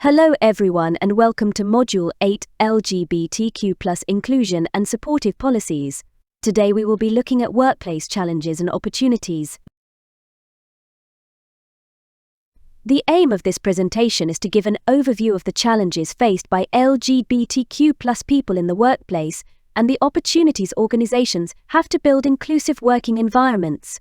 Hello everyone and welcome to Module 8 LGBTQ+ Inclusion and Supportive Policies. Today we will be looking at workplace challenges and opportunities. The aim of this presentation is to give an overview of the challenges faced by LGBTQ+ people in the workplace and the opportunities organizations have to build inclusive working environments.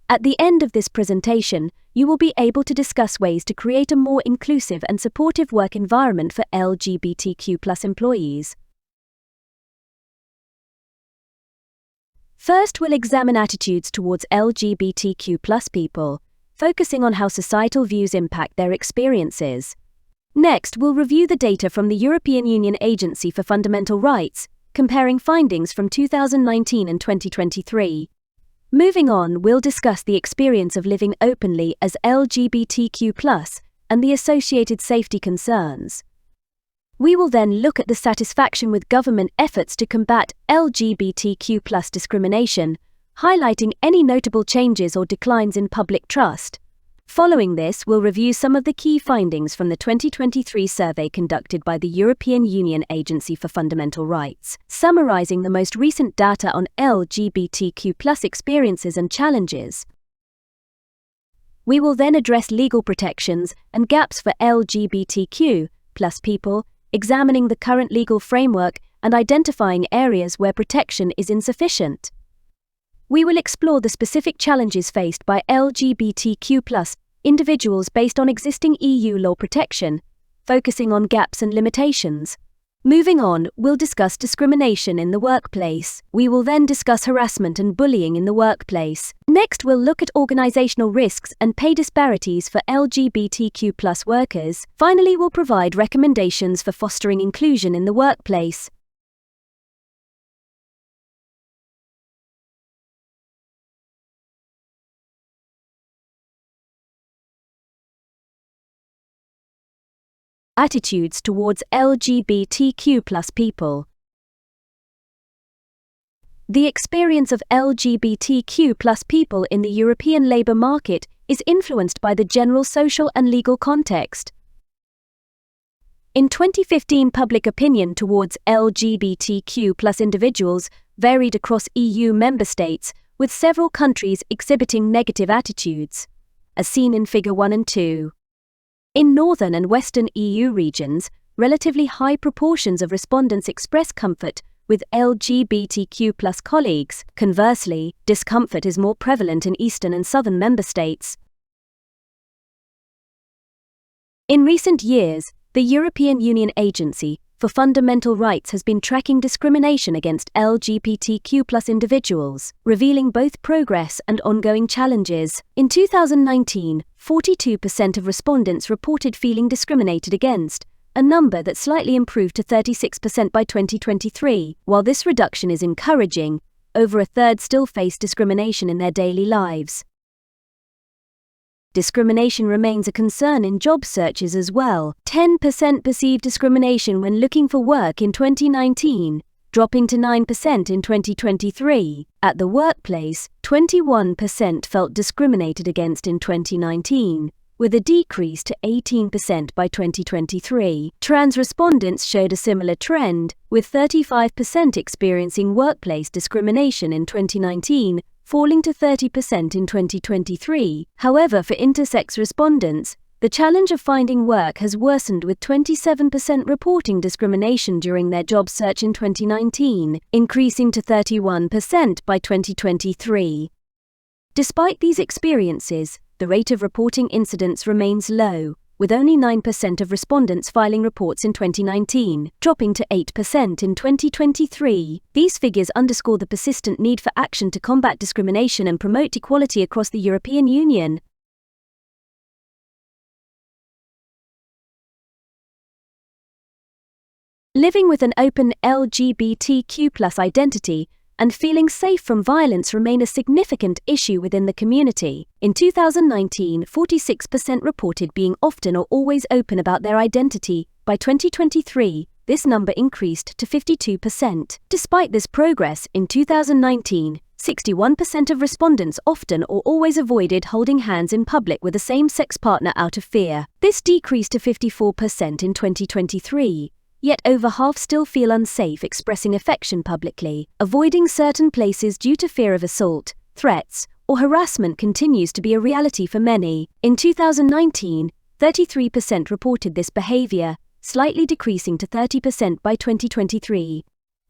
At the end of this presentation, you will be able to discuss ways to create a more inclusive and supportive work environment for LGBTQ+ employees. First, we'll examine attitudes towards LGBTQ+ people, focusing on how societal views impact their experiences. Next, we'll review the data from the European Union Agency for Fundamental Rights, comparing findings from 2019 and 2023. Moving on, we'll discuss the experience of living openly as LGBTQ+ and the associated safety concerns. We will then look at the satisfaction with government efforts to combat LGBTQ+ discrimination, highlighting any notable changes or declines in public trust. Following this, we'll review some of the key findings from the 2023 survey conducted by the European Union Agency for Fundamental Rights, summarizing the most recent data on LGBTQ+ experiences and challenges. We will then address legal protections and gaps for LGBTQ+ people, examining the current legal framework and identifying areas where protection is insufficient. We will explore the specific challenges faced by LGBTQ+ individuals based on existing EU law protection, focusing on gaps and limitations. Moving on, we'll discuss discrimination in the workplace. We will then discuss harassment and bullying in the workplace. Next, we'll look at organizational risks and pay disparities for LGBTQ+ workers. Finally, we'll provide recommendations for fostering inclusion in the workplace. Attitudes towards LGBTQ+ people. The experience of LGBTQ+ people in the European labour market is influenced by the general social and legal context. In 2015, public opinion towards LGBTQ+ individuals varied across EU member states, with several countries exhibiting negative attitudes, as seen in Figure 1 and 2. In northern and western EU regions, relatively high proportions of respondents express comfort with LGBTQ+ colleagues. Conversely, discomfort is more prevalent in eastern and southern member states. In recent years, the European Union Agency for Fundamental Rights has been tracking discrimination against LGBTQ+ individuals, revealing both progress and ongoing challenges. In 2019, 42% of respondents reported feeling discriminated against, a number that slightly improved to 36% by 2023. While this reduction is encouraging, over a third still face discrimination in their daily lives. Discrimination remains a concern in job searches as well. 10% perceived discrimination when looking for work in 2019, dropping to 9% in 2023. At the workplace, 21% felt discriminated against in 2019, with a decrease to 18% by 2023. Trans respondents showed a similar trend, with 35% experiencing workplace discrimination in 2019, falling to 30% in 2023. However, for intersex respondents, the challenge of finding work has worsened, with 27% reporting discrimination during their job search in 2019, increasing to 31% by 2023. Despite these experiences, the rate of reporting incidents remains low, with only 9% of respondents filing reports in 2019, dropping to 8% in 2023. These figures underscore the persistent need for action to combat discrimination and promote equality across the European Union. Living with an open LGBTQ+ identity and feeling safe from violence remain a significant issue within the community. In 2019, 46% reported being often or always open about their identity. By 2023, this number increased to 52%. Despite this progress, in 2019, 61% of respondents often or always avoided holding hands in public with a same-sex partner out of fear. This decreased to 54% in 2023. Yet over half still feel unsafe expressing affection publicly. Avoiding certain places due to fear of assault, threats, or harassment continues to be a reality for many. In 2019, 33% reported this behavior, slightly decreasing to 30% by 2023.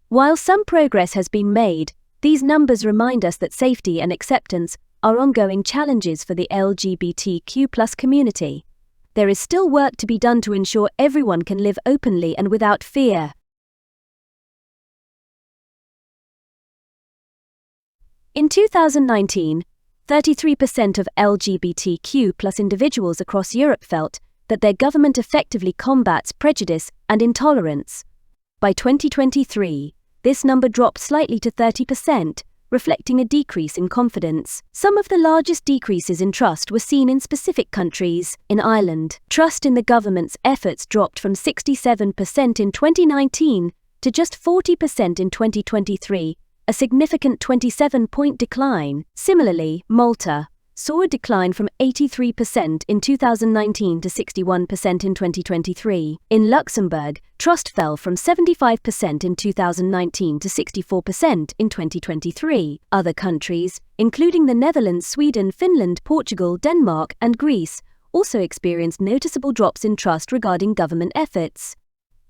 While some progress has been made, these numbers remind us that safety and acceptance are ongoing challenges for the LGBTQ+ community. There is still work to be done to ensure everyone can live openly and without fear. In 2019, 33% of LGBTQ+ individuals across Europe felt that their government effectively combats prejudice and intolerance. By 2023, this number dropped slightly to 30%, reflecting a decrease in confidence. Some of the largest decreases in trust were seen in specific countries. In Ireland, trust in the government's efforts dropped from 67% in 2019 to just 40% in 2023, a significant 27-point decline. Similarly, Malta saw a decline from 83% in 2019 to 61% in 2023. In Luxembourg, trust fell from 75% in 2019 to 64% in 2023. Other countries, including the Netherlands, Sweden, Finland, Portugal, Denmark, and Greece, also experienced noticeable drops in trust regarding government efforts.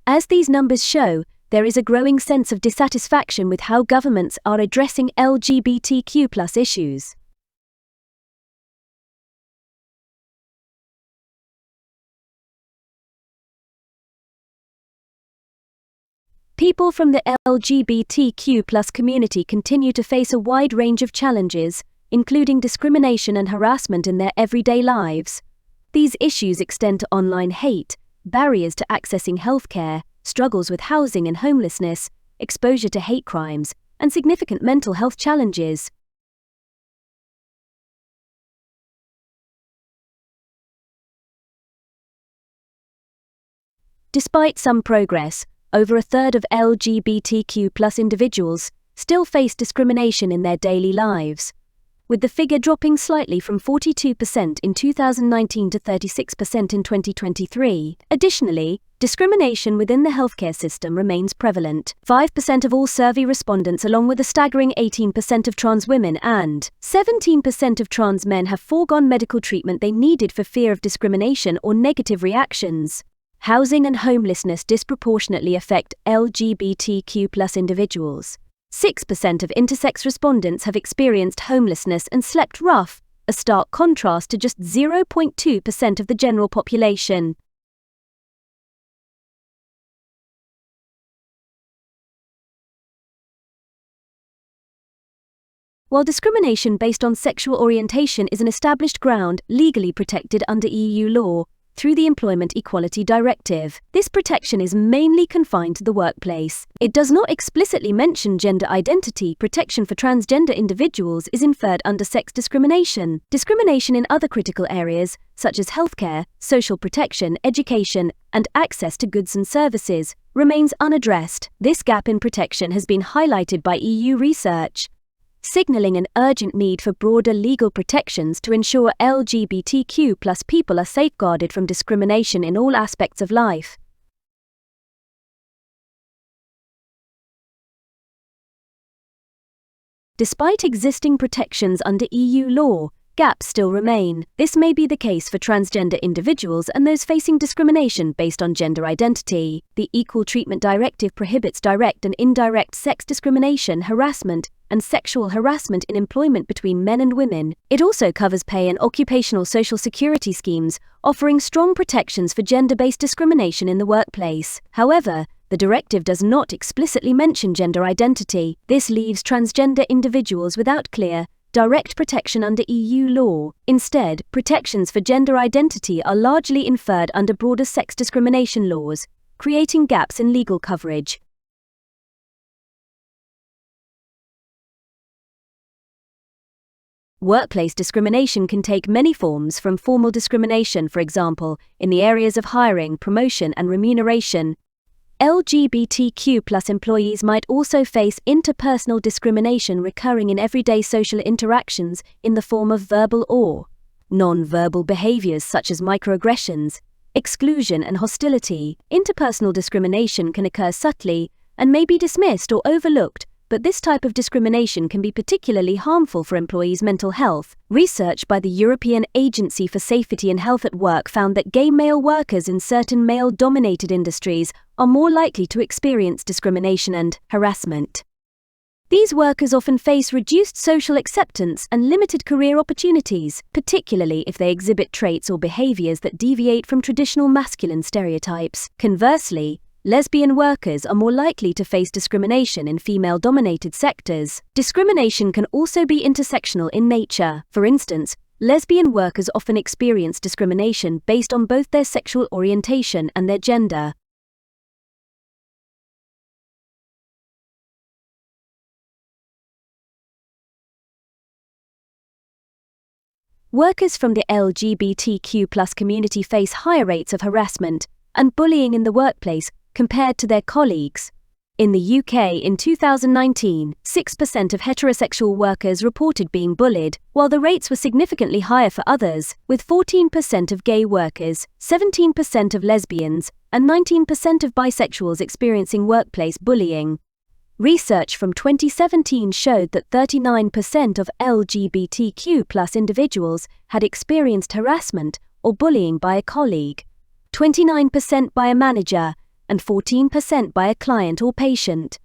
As these numbers show, there is a growing sense of dissatisfaction with how governments are addressing LGBTQ+ issues. People from the LGBTQ+ community continue to face a wide range of challenges, including discrimination and harassment in their everyday lives. These issues extend to online hate, barriers to accessing healthcare, struggles with housing and homelessness, exposure to hate crimes, and significant mental health challenges. Despite some progress, over a third of LGBTQ+ individuals still face discrimination in their daily lives, with the figure dropping slightly from 42% in 2019 to 36% in 2023. Additionally, discrimination within the healthcare system remains prevalent. 5% of all survey respondents, along with a staggering 18% of trans women and 17% of trans men, have foregone medical treatment they needed for fear of discrimination or negative reactions. Housing and homelessness disproportionately affect LGBTQ+ individuals. 6% of intersex respondents have experienced homelessness and slept rough, a stark contrast to just 0.2% of the general population. While discrimination based on sexual orientation is an established ground legally protected under EU law, through the Employment Equality Directive, this protection is mainly confined to the workplace. It does not explicitly mention gender identity. Protection for transgender individuals is inferred under sex discrimination. Discrimination in other critical areas, such as healthcare, social protection, education, and access to goods and services, remains unaddressed. This gap in protection has been highlighted by EU research, signaling an urgent need for broader legal protections to ensure LGBTQ+ people are safeguarded from discrimination in all aspects of life. Despite existing protections under EU law, gaps still remain. This may be the case for transgender individuals and those facing discrimination based on gender identity. The Equal Treatment Directive prohibits direct and indirect sex discrimination, harassment, and sexual harassment in employment between men and women. It also covers pay and occupational social security schemes, offering strong protections for gender-based discrimination in the workplace. However, the directive does not explicitly mention gender identity. This leaves transgender individuals without clear, direct protection under EU law. Instead, protections for gender identity are largely inferred under broader sex discrimination laws, creating gaps in legal coverage. Workplace discrimination can take many forms, from formal discrimination, for example, in the areas of hiring, promotion, and remuneration, LGBTQ+ employees might also face interpersonal discrimination recurring in everyday social interactions in the form of verbal or non-verbal behaviors such as microaggressions, exclusion, and hostility. Interpersonal discrimination can occur subtly and may be dismissed or overlooked, but this type of discrimination can be particularly harmful for employees' mental health. Research by the European Agency for Safety and Health at Work found that gay male workers in certain male-dominated industries are more likely to experience discrimination and harassment. These workers often face reduced social acceptance and limited career opportunities, particularly if they exhibit traits or behaviors that deviate from traditional masculine stereotypes. Conversely, lesbian workers are more likely to face discrimination in female-dominated sectors. Discrimination can also be intersectional in nature. For instance, lesbian workers often experience discrimination based on both their sexual orientation and their gender. Workers from the LGBTQ+ community face higher rates of harassment and bullying in the workplace compared to their colleagues. In the UK in 2019, 6% of heterosexual workers reported being bullied, while the rates were significantly higher for others, with 14% of gay workers, 17% of lesbians, and 19% of bisexuals experiencing workplace bullying. Research from 2017 showed that 39% of LGBTQ+ individuals had experienced harassment or bullying by a colleague, 29% by a manager, and 14% by a client or patient.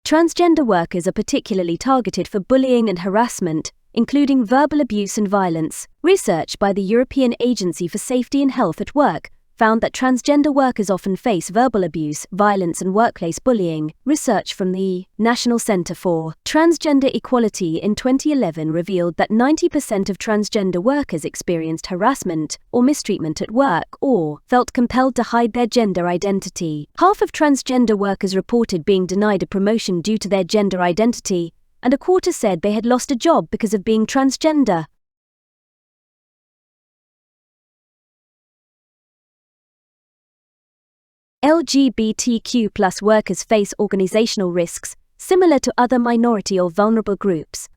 Transgender workers are particularly targeted for bullying and harassment, including verbal abuse and violence. Research by the European Agency for Safety and Health at Work found that transgender workers often face verbal abuse, violence, and workplace bullying. Research from the National Centre for Transgender Equality in 2011 revealed that 90% of transgender workers experienced harassment or mistreatment at work or felt compelled to hide their gender identity. Half of transgender workers reported being denied a promotion due to their gender identity, and a quarter said they had lost a job because of being transgender. LGBTQ+ workers face organizational risks similar to other minority or vulnerable groups.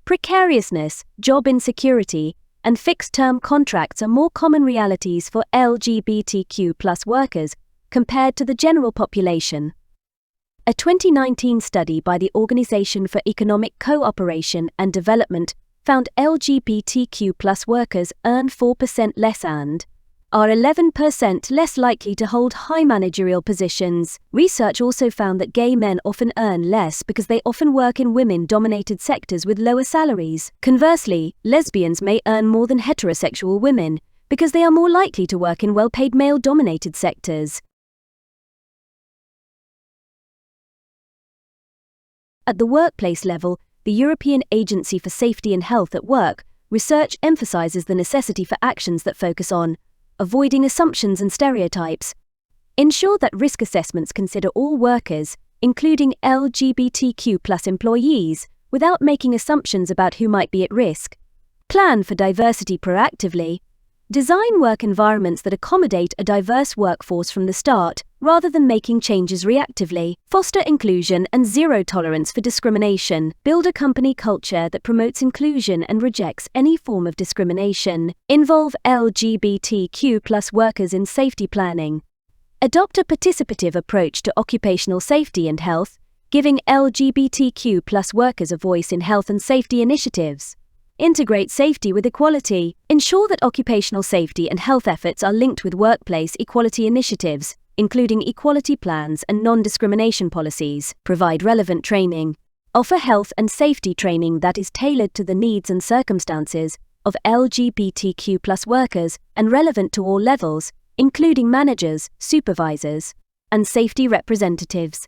Precariousness, job insecurity, and fixed-term contracts are more common realities for LGBTQ+ workers compared to the general population. A 2019 study by the Organization for Economic Cooperation and Development found LGBTQ+ workers earn 4% less and are 11% less likely to hold high managerial positions. Research also found that gay men often earn less because they often work in women-dominated sectors with lower salaries. Conversely, lesbians may earn more than heterosexual women because they are more likely to work in well-paid male-dominated sectors. At the workplace level, the European Agency for Safety and Health at Work research emphasizes the necessity for actions that focus on avoiding assumptions and stereotypes. Ensure that risk assessments consider all workers, including LGBTQ+ employees, without making assumptions about who might be at risk. Plan for diversity proactively. Design work environments that accommodate a diverse workforce from the start, rather than making changes reactively. Foster inclusion and zero tolerance for discrimination. Build a company culture that promotes inclusion and rejects any form of discrimination. Involve LGBTQ+ workers in safety planning. Adopt a participative approach to occupational safety and health, giving LGBTQ+ workers a voice in health and safety initiatives. Integrate safety with equality. Ensure that occupational safety and health efforts are linked with workplace equality initiatives, including equality plans and non-discrimination policies. Provide relevant training. Offer health and safety training that is tailored to the needs and circumstances of LGBTQ+ workers and relevant to all levels, including managers, supervisors, and safety representatives.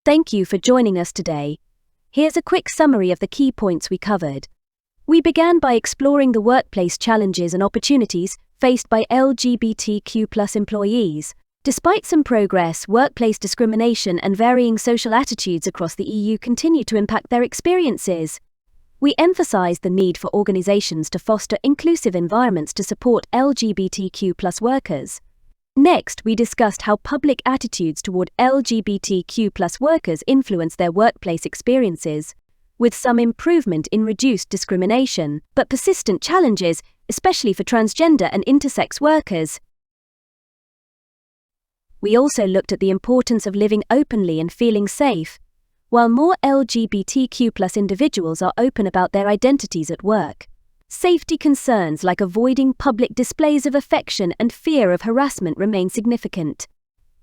Thank you for joining us today. Here's a quick summary of the key points we covered. We began by exploring the workplace challenges and opportunities faced by LGBTQ+ employees, Despite some progress, workplace discrimination and varying social attitudes across the EU continue to impact their experiences. We emphasize the need for organizations to foster inclusive environments to support LGBTQ+ workers. Next, we discussed how public attitudes toward LGBTQ+ workers influence their workplace experiences, with some improvement in reduced discrimination, but persistent challenges, especially for transgender and intersex workers. We also looked at the importance of living openly and feeling safe. While more LGBTQ+ individuals are open about their identities at work, safety concerns like avoiding public displays of affection and fear of harassment remain significant.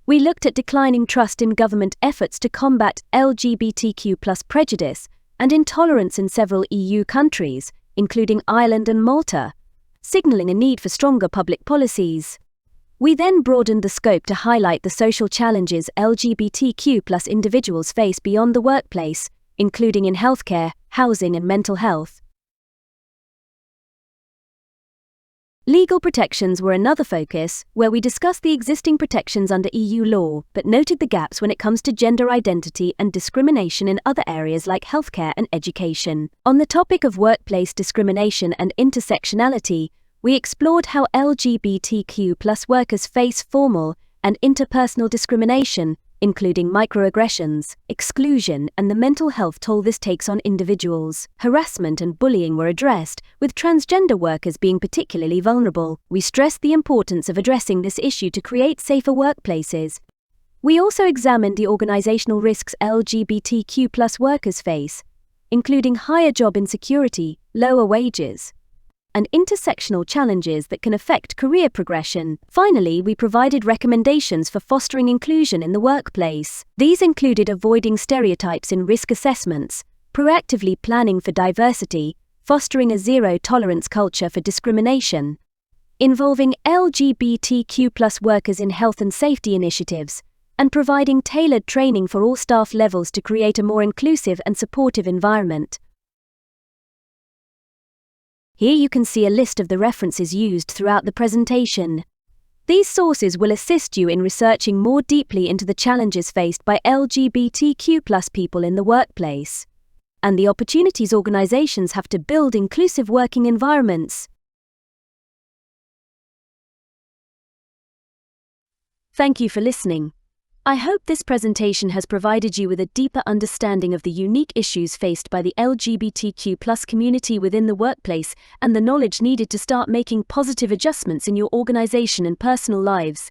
We looked at declining trust in government efforts to combat LGBTQ+ prejudice and intolerance in several EU countries, including Ireland and Malta, signaling a need for stronger public policies. We then broadened the scope to highlight the social challenges LGBTQ+ individuals face beyond the workplace, including in healthcare, housing, and mental health. Legal protections were another focus, where we discussed the existing protections under EU law, but noted the gaps when it comes to gender identity and discrimination in other areas like healthcare and education. On the topic of workplace discrimination and intersectionality, we explored how LGBTQ+ workers face formal and interpersonal discrimination, including microaggressions, exclusion, and the mental health toll this takes on individuals. Harassment and bullying were addressed, with transgender workers being particularly vulnerable. We stressed the importance of addressing this issue to create safer workplaces. We also examined the organizational risks LGBTQ+ workers face, including higher job insecurity, lower wages, and intersectional challenges that can affect career progression. Finally, we provided recommendations for fostering inclusion in the workplace. These included avoiding stereotypes in risk assessments, proactively planning for diversity, fostering a zero-tolerance culture for discrimination, involving LGBTQ+ workers in health and safety initiatives, and providing tailored training for all staff levels to create a more inclusive and supportive environment. Here you can see a list of the references used throughout the presentation. These sources will assist you in researching more deeply into the challenges faced by LGBTQ+ people in the workplace, and the opportunities organizations have to build inclusive working environments. Thank you for listening. I hope this presentation has provided you with a deeper understanding of the unique issues faced by the LGBTQ+ community within the workplace and the knowledge needed to start making positive adjustments in your organization and personal lives.